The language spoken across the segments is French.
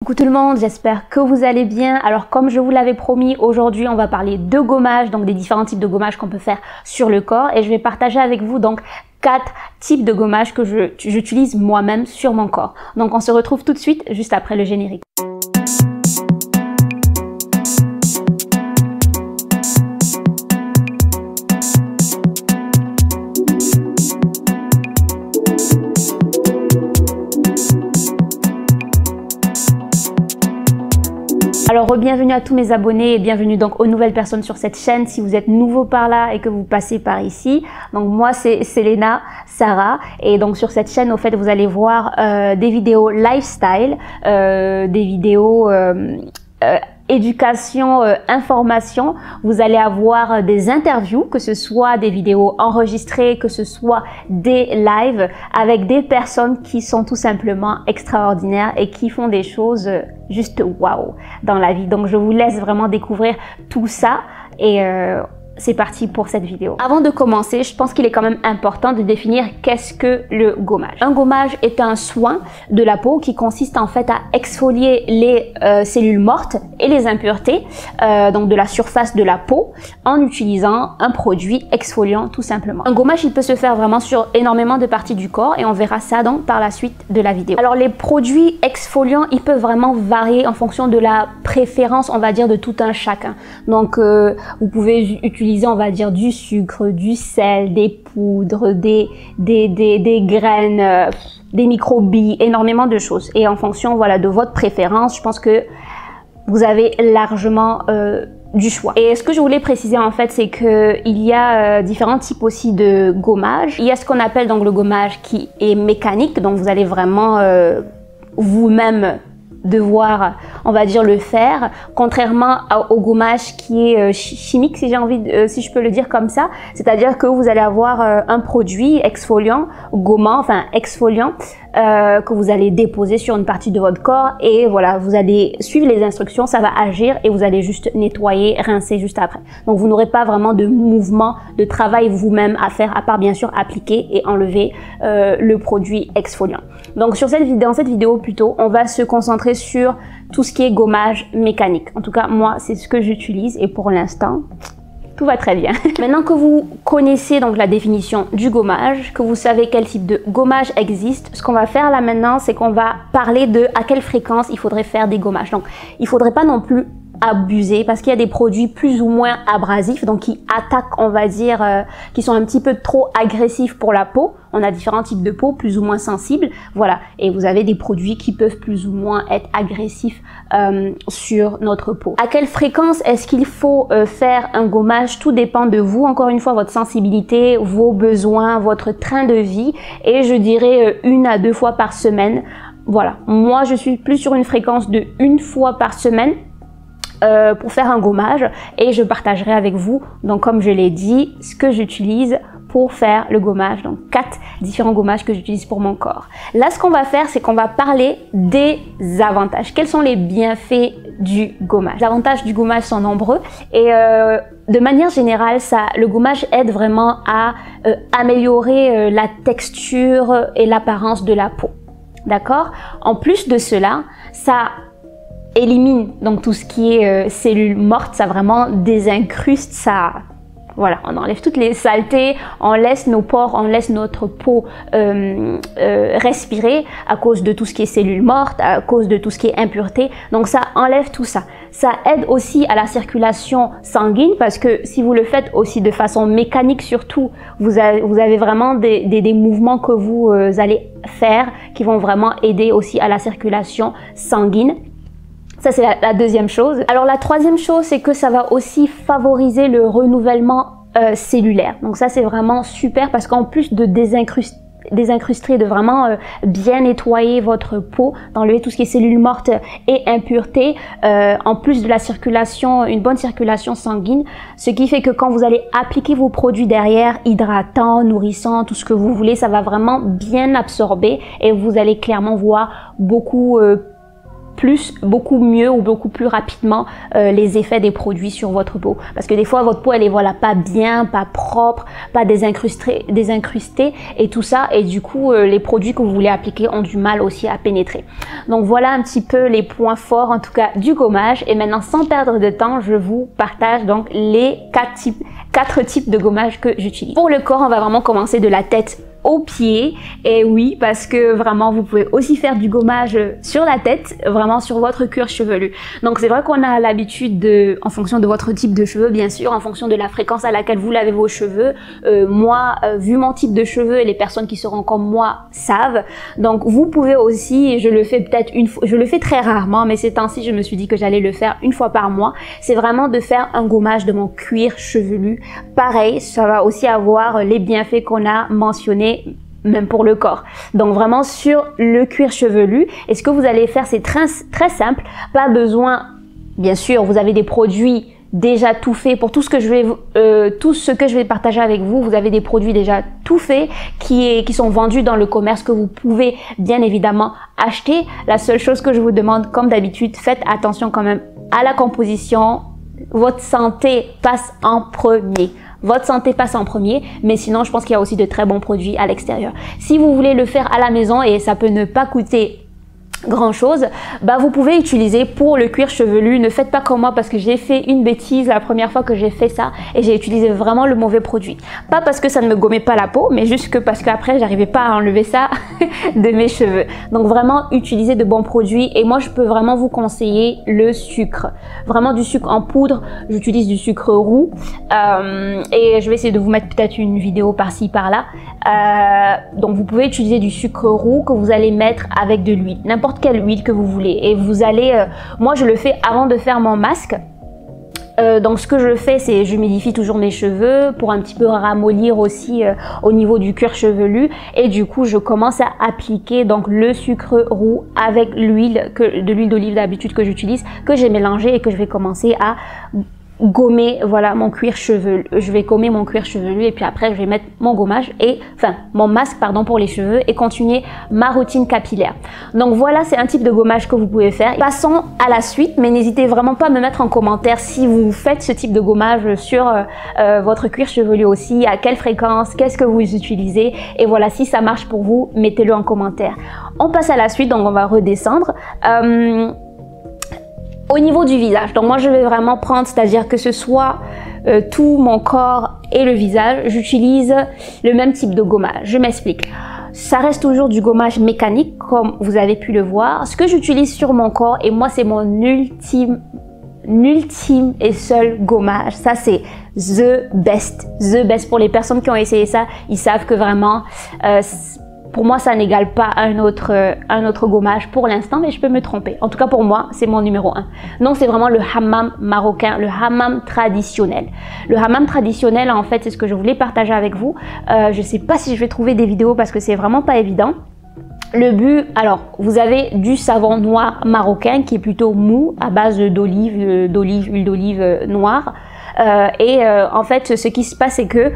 Coucou tout le monde, j'espère que vous allez bien. Alors comme je vous l'avais promis, aujourd'hui on va parler de gommage, donc des différents types de gommage qu'on peut faire sur le corps, et je vais partager avec vous donc 4 types de gommage que j'utilise moi-même sur mon corps. Donc on se retrouve tout de suite juste après le générique. Alors bienvenue à tous mes abonnés et bienvenue donc aux nouvelles personnes sur cette chaîne. Si vous êtes nouveau par là et que vous passez par ici, donc moi c'est Selena Sarah, et donc sur cette chaîne au fait vous allez voir des vidéos lifestyle, des vidéos éducation, information. Vous allez avoir des interviews, que ce soit des vidéos enregistrées, que ce soit des lives avec des personnes qui sont tout simplement extraordinaires et qui font des choses juste waouh dans la vie. Donc je vous laisse vraiment découvrir tout ça et c'est parti pour cette vidéo. Avant de commencer, je pense qu'il est quand même important de définir qu'est-ce que le gommage. Un gommage est un soin de la peau qui consiste en fait à exfolier les cellules mortes et les impuretés donc de la surface de la peau en utilisant un produit exfoliant tout simplement. Un gommage, il peut se faire vraiment sur énormément de parties du corps et on verra ça donc par la suite de la vidéo. Alors les produits exfoliants, ils peuvent vraiment varier en fonction de la préférence, on va dire, de tout un chacun. Donc vous pouvez utiliser, on va dire, du sucre, du sel, des poudres, des graines, des microbilles, énormément de choses. Et en fonction, voilà, de votre préférence, je pense que vous avez largement du choix. Et ce que je voulais préciser en fait, c'est que il y a différents types aussi de gommage. Il y a ce qu'on appelle donc le gommage qui est mécanique, donc vous allez vraiment vous-même devoir, on va dire, le faire, contrairement au gommage qui est chimique, si j'ai envie si je peux le dire comme ça, c'est-à-dire que vous allez avoir un produit exfoliant, gommant, enfin exfoliant, que vous allez déposer sur une partie de votre corps et voilà, vous allez suivre les instructions, ça va agir et vous allez juste nettoyer, rincer juste après. Donc vous n'aurez pas vraiment de mouvement, de travail vous-même à faire, à part bien sûr appliquer et enlever le produit exfoliant. Donc dans cette vidéo plutôt, on va se concentrer sur tout ce qui est gommage mécanique. En tout cas, moi, c'est ce que j'utilise et pour l'instant, tout va très bien. Maintenant que vous connaissez donc la définition du gommage, que vous savez quel type de gommage existe, ce qu'on va faire là maintenant, c'est qu'on va parler de à quelle fréquence il faudrait faire des gommages. Donc, il faudrait pas non plus abuser parce qu'il y a des produits plus ou moins abrasifs, donc qui attaquent, on va dire, qui sont un petit peu trop agressifs pour la peau. On a différents types de peau, plus ou moins sensibles, voilà. Et vous avez des produits qui peuvent plus ou moins être agressifs sur notre peau. À quelle fréquence est-ce qu'il faut faire un gommage? Tout dépend de vous, encore une fois, votre sensibilité, vos besoins, votre train de vie, et je dirais 1 à 2 fois par semaine. Voilà, moi je suis plus sur une fréquence de 1 fois par semaine pour faire un gommage, et je partagerai avec vous, donc comme je l'ai dit, ce que j'utilise pour faire le gommage, donc 4 différents gommages que j'utilise pour mon corps. Là, ce qu'on va faire, c'est qu'on va parler des avantages. Quels sont les bienfaits du gommage? Les avantages du gommage sont nombreux et de manière générale, le gommage aide vraiment à améliorer la texture et l'apparence de la peau. D'accord? En plus de cela, ça élimine donc tout ce qui est cellules mortes, ça vraiment désincruste, ça, voilà, on enlève toutes les saletés, on laisse nos pores, on laisse notre peau respirer à cause de tout ce qui est cellules mortes, à cause de tout ce qui est impureté. Donc ça enlève tout ça. Ça aide aussi à la circulation sanguine parce que si vous le faites aussi de façon mécanique surtout, vous avez vraiment des mouvements que vous allez faire qui vont vraiment aider aussi à la circulation sanguine. Ça, c'est la deuxième chose. Alors, la troisième chose, c'est que ça va aussi favoriser le renouvellement cellulaire. Donc ça, c'est vraiment super parce qu'en plus de désincruster, de vraiment bien nettoyer votre peau, d'enlever tout ce qui est cellules mortes et impuretés, en plus de la circulation, une bonne circulation sanguine, ce qui fait que quand vous allez appliquer vos produits derrière, hydratants, nourrissants, tout ce que vous voulez, ça va vraiment bien absorber et vous allez clairement voir beaucoup beaucoup mieux ou beaucoup plus rapidement les effets des produits sur votre peau. Parce que des fois, votre peau, elle est voilà, pas bien, pas propre, pas désincrustée et tout ça. Et du coup, les produits que vous voulez appliquer ont du mal aussi à pénétrer. Donc voilà un petit peu les points forts, en tout cas, du gommage. Et maintenant, sans perdre de temps, je vous partage donc les 4 types de gommage que j'utilise. Pour le corps, on va vraiment commencer de la tête aux pieds. Et oui, parce que vraiment vous pouvez aussi faire du gommage sur la tête, vraiment sur votre cuir chevelu. Donc c'est vrai qu'on a l'habitude de, en fonction de votre type de cheveux bien sûr, en fonction de la fréquence à laquelle vous lavez vos cheveux, moi vu mon type de cheveux et les personnes qui seront comme moi savent, donc vous pouvez aussi, et je le fais peut-être une fois, je le fais très rarement, mais ces temps-ci je me suis dit que j'allais le faire une fois par mois, c'est vraiment de faire un gommage de mon cuir chevelu. Pareil, ça va aussi avoir les bienfaits qu'on a mentionnés même pour le corps. Donc vraiment sur le cuir chevelu, et ce que vous allez faire, c'est très simple, pas besoin, bien sûr, vous avez des produits déjà tout faits pour tout ce que je vais partager avec vous. Vous avez des produits déjà tout faits qui sont vendus dans le commerce que vous pouvez bien évidemment acheter. La seule chose que je vous demande, comme d'habitude, faites attention quand même à la composition. Votre santé passe en premier. Votre santé passe en premier, mais sinon je pense qu'il y a aussi de très bons produits à l'extérieur. Si vous voulez le faire à la maison et ça peut ne pas coûter grand chose, bah vous pouvez utiliser pour le cuir chevelu. Ne faites pas comme moi, parce que j'ai fait une bêtise la première fois que j'ai fait ça et j'ai utilisé vraiment le mauvais produit. Pas parce que ça ne me gommait pas la peau, mais juste que parce qu'après j'arrivais pas à enlever ça de mes cheveux. Donc vraiment utilisez de bons produits, et moi je peux vraiment vous conseiller le sucre, vraiment du sucre en poudre. J'utilise du sucre roux et je vais essayer de vous mettre peut-être une vidéo par-ci par-là. Donc vous pouvez utiliser du sucre roux que vous allez mettre avec de l'huile, n'importe quelle huile que vous voulez, et vous allez, moi je le fais avant de faire mon masque. Donc ce que je fais, c'est j'humidifie toujours mes cheveux pour un petit peu ramollir aussi au niveau du cuir chevelu, et du coup je commence à appliquer donc le sucre roux avec l'huile d'olive d'habitude que j'utilise, que j'ai mélangé et que je vais commencer à gommer, voilà, mon cuir chevelu. Je vais gommer mon cuir chevelu, et puis après je vais mettre mon gommage mon masque pardon pour les cheveux, et continuer ma routine capillaire. Donc voilà, c'est un type de gommage que vous pouvez faire. Passons à la suite, mais n'hésitez vraiment pas à me mettre en commentaire si vous faites ce type de gommage sur votre cuir chevelu aussi, à quelle fréquence, qu'est-ce que vous utilisez, et voilà, si ça marche pour vous, mettez-le en commentaire. On passe à la suite, donc on va redescendre. Au niveau du visage, donc moi je vais vraiment prendre, c'est-à-dire que ce soit tout mon corps et le visage, j'utilise le même type de gommage. Je m'explique. Ça reste toujours du gommage mécanique, comme vous avez pu le voir. Ce que j'utilise sur mon corps, et moi c'est mon ultime et seul gommage. Ça c'est the best. The best. Pour les personnes qui ont essayé ça, ils savent que vraiment pour moi, ça n'égale pas un autre gommage pour l'instant, mais je peux me tromper. En tout cas, pour moi, c'est mon numéro 1. Donc, c'est vraiment le hammam marocain, le hammam traditionnel. Le hammam traditionnel, en fait, c'est ce que je voulais partager avec vous. Je ne sais pas si je vais trouver des vidéos parce que c'est vraiment pas évident. Le but, alors, vous avez du savon noir marocain qui est plutôt mou, à base huile d'olive noire. En fait, ce qui se passe, c'est que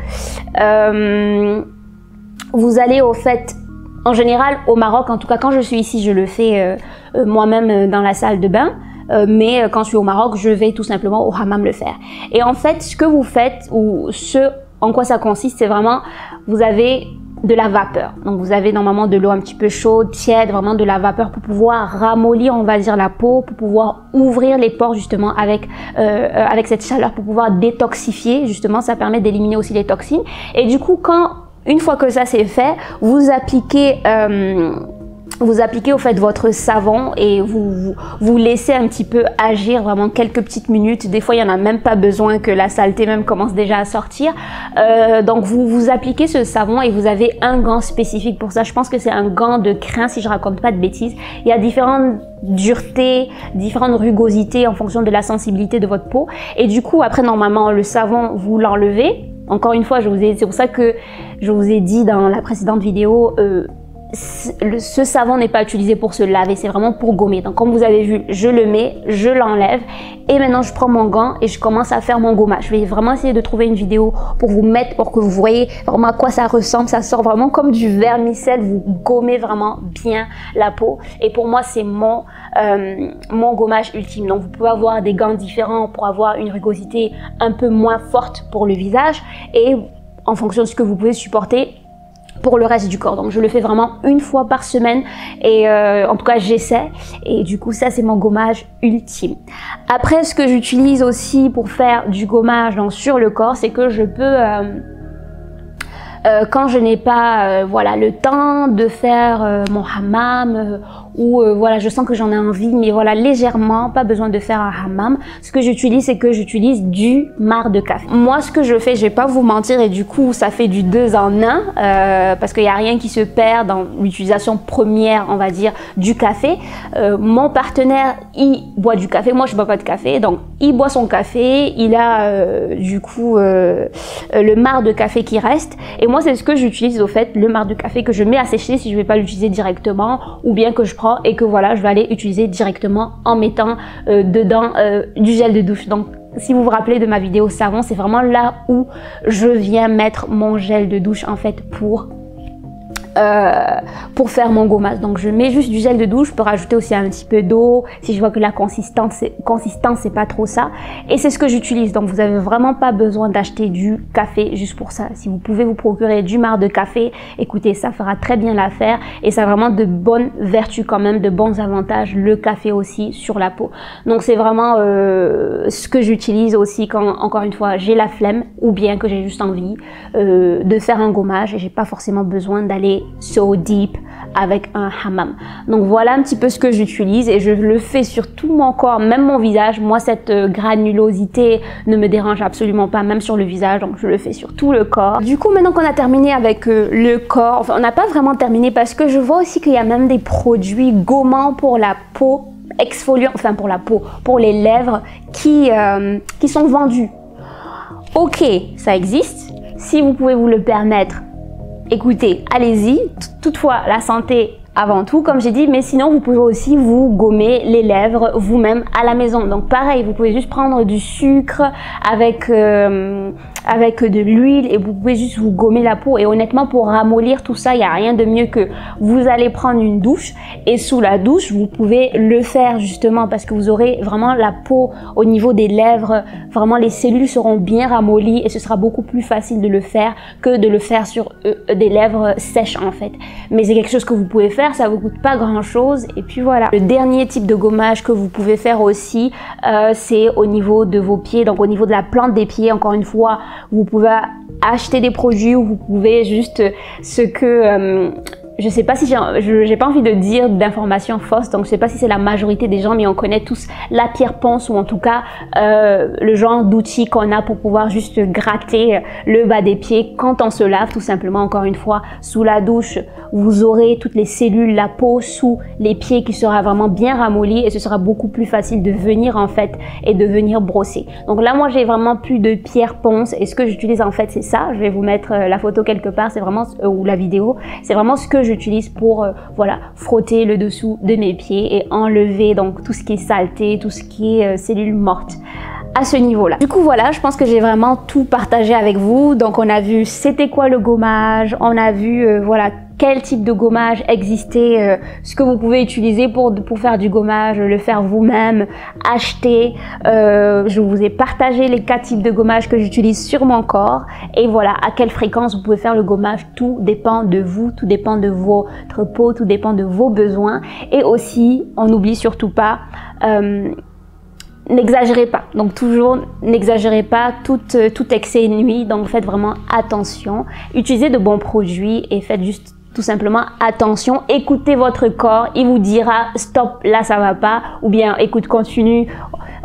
vous allez au fait, en général au Maroc, en tout cas quand je suis ici, je le fais moi-même dans la salle de bain, mais quand je suis au Maroc, je vais tout simplement au hammam le faire. Et en fait, ce que vous faites, ou ce en quoi ça consiste, c'est vraiment, vous avez de la vapeur. Donc vous avez normalement de l'eau un petit peu chaude, tiède, vraiment de la vapeur pour pouvoir ramollir, on va dire, la peau, pour pouvoir ouvrir les pores justement avec cette chaleur, pour pouvoir détoxifier, justement, ça permet d'éliminer aussi les toxines. Et du coup, une fois que ça c'est fait, vous appliquez au fait votre savon, et vous laissez un petit peu agir vraiment quelques petites minutes. Des fois il n'y en a même pas besoin, que la saleté même commence déjà à sortir. Donc vous appliquez ce savon, et vous avez un gant spécifique pour ça. Je pense que c'est un gant de crin, si je raconte pas de bêtises. Il y a différentes duretés, différentes rugosités en fonction de la sensibilité de votre peau, et du coup après normalement le savon vous l'enlevez. Encore une fois, c'est pour ça que je vous ai dit dans la précédente vidéo, ce savon n'est pas utilisé pour se laver, c'est vraiment pour gommer. Donc comme vous avez vu, je le mets, je l'enlève et maintenant je prends mon gant et je commence à faire mon gommage. Je vais vraiment essayer de trouver une vidéo pour vous mettre, pour que vous voyez vraiment à quoi ça ressemble. Ça sort vraiment comme du vermicelle, vous gommez vraiment bien la peau et pour moi c'est mon gommage ultime. Donc vous pouvez avoir des gants différents pour avoir une rugosité un peu moins forte pour le visage et en fonction de ce que vous pouvez supporter pour le reste du corps. Donc je le fais vraiment une fois par semaine et en tout cas j'essaie et du coup ça c'est mon gommage ultime. Après ce que j'utilise aussi pour faire du gommage donc sur le corps, c'est que je peux quand je n'ai pas voilà le temps de faire mon hammam ou voilà je sens que j'en ai envie mais voilà légèrement, pas besoin de faire un hammam, ce que j'utilise c'est que j'utilise du marc de café. Moi ce que je fais, je vais pas vous mentir et du coup ça fait du 2 en 1 parce qu'il n'y a rien qui se perd dans l'utilisation première on va dire du café. Mon partenaire il boit du café, moi je bois pas de café donc il boit son café, il a du coup le marc de café qui reste et moi c'est ce que j'utilise au fait, le marc de café que je mets à sécher si je vais pas l'utiliser directement ou bien que je prends et que voilà je vais aller utiliser directement en mettant dedans du gel de douche. Donc si vous vous rappelez de ma vidéo savon, c'est vraiment là où je viens mettre mon gel de douche en fait pour faire mon gommage. Donc je mets juste du gel de douche, je peux rajouter aussi un petit peu d'eau si je vois que la consistance c'est pas trop ça et c'est ce que j'utilise. Donc vous avez vraiment pas besoin d'acheter du café juste pour ça. Si vous pouvez vous procurer du marc de café, écoutez ça fera très bien l'affaire et ça a vraiment de bonnes vertus quand même, de bons avantages le café aussi sur la peau. Donc c'est vraiment ce que j'utilise aussi quand encore une fois j'ai la flemme ou bien que j'ai juste envie de faire un gommage et j'ai pas forcément besoin d'aller so deep avec un hammam. Donc voilà un petit peu ce que j'utilise et je le fais sur tout mon corps, même mon visage. Moi cette granulosité ne me dérange absolument pas, même sur le visage, donc je le fais sur tout le corps. Du coup maintenant qu'on a terminé avec le corps, enfin on n'a pas vraiment terminé parce que je vois aussi qu'il y a même des produits gommants pour la peau, exfoliants, enfin pour la peau, pour les lèvres qui sont vendus. Ok, ça existe, si vous pouvez vous le permettre, écoutez, allez-y. Toutefois, la santé avant tout, comme j'ai dit, mais sinon vous pouvez aussi vous gommer les lèvres vous-même à la maison. Donc pareil, vous pouvez juste prendre du sucre avec de l'huile et vous pouvez juste vous gommer la peau. Et honnêtement, pour ramollir tout ça, il n'y a rien de mieux que vous allez prendre une douche et sous la douche, vous pouvez le faire justement parce que vous aurez vraiment la peau au niveau des lèvres, vraiment les cellules seront bien ramollies et ce sera beaucoup plus facile de le faire que de le faire sur des lèvres sèches en fait. Mais c'est quelque chose que vous pouvez faire, ça vous coûte pas grand chose et puis voilà. Le dernier type de gommage que vous pouvez faire aussi, c'est au niveau de vos pieds, donc au niveau de la plante des pieds. Encore une fois, vous pouvez acheter des produits ou vous pouvez juste ce que je sais pas si j'ai pas envie de dire d'informations fausses, donc je sais pas si c'est la majorité des gens, mais on connaît tous la pierre ponce ou en tout cas le genre d'outil qu'on a pour pouvoir juste gratter le bas des pieds quand on se lave tout simplement. Encore une fois, sous la douche, vous aurez toutes les cellules, la peau sous les pieds qui sera vraiment bien ramollie et ce sera beaucoup plus facile de venir en fait et de venir brosser. Donc là moi j'ai vraiment plus de pierre ponce et ce que j'utilise en fait c'est ça. Je vais vous mettre la photo quelque part, c'est vraiment ou la vidéo, c'est vraiment ce que j'utilise pour voilà frotter le dessous de mes pieds et enlever donc tout ce qui est saleté, tout ce qui est cellules mortes à ce niveau-là. Du coup voilà, je pense que j'ai vraiment tout partagé avec vous. Donc on a vu c'était quoi le gommage, on a vu voilà quel type de gommage existait, ce que vous pouvez utiliser pour faire du gommage, le faire vous-même, acheter. Je vous ai partagé les 4 types de gommage que j'utilise sur mon corps et voilà à quelle fréquence vous pouvez faire le gommage. Tout dépend de vous, tout dépend de votre peau, tout dépend de vos besoins et aussi on n'oublie surtout pas n'exagérez pas, donc toujours n'exagérez pas, tout excès nuit, donc faites vraiment attention, utilisez de bons produits et faites juste tout simplement attention, écoutez votre corps, il vous dira stop, là ça va pas, ou bien écoute continue,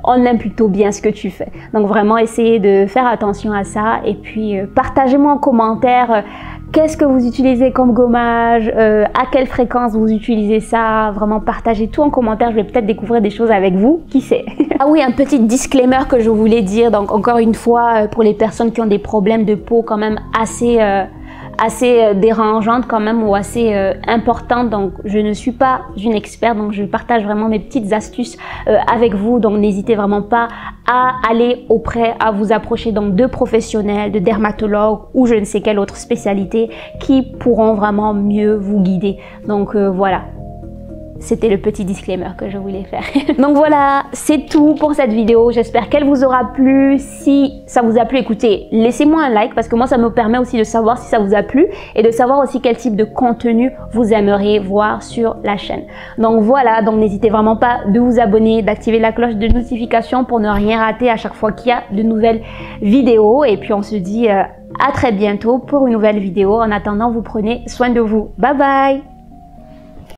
on aime plutôt bien ce que tu fais. Donc vraiment essayez de faire attention à ça et puis partagez-moi en commentaire qu'est-ce que vous utilisez comme gommage, à quelle fréquence vous utilisez ça, vraiment partagez tout en commentaire, je vais peut-être découvrir des choses avec vous, qui sait. Ah oui, un petit disclaimer que je voulais dire, donc encore une fois pour les personnes qui ont des problèmes de peau quand même assez assez dérangeantes quand même ou assez importantes. Donc je ne suis pas une experte, donc je partage vraiment mes petites astuces avec vous. Donc n'hésitez vraiment pas à aller à vous approcher donc de professionnels, de dermatologues ou je ne sais quelle autre spécialité qui pourront vraiment mieux vous guider. Donc voilà. C'était le petit disclaimer que je voulais faire. Donc voilà, c'est tout pour cette vidéo. J'espère qu'elle vous aura plu. Si ça vous a plu, écoutez, laissez-moi un like parce que moi, ça me permet aussi de savoir si ça vous a plu et de savoir aussi quel type de contenu vous aimeriez voir sur la chaîne. Donc voilà, donc n'hésitez vraiment pas de vous abonner, d'activer la cloche de notification pour ne rien rater à chaque fois qu'il y a de nouvelles vidéos. Et puis on se dit à très bientôt pour une nouvelle vidéo. En attendant, vous prenez soin de vous. Bye bye!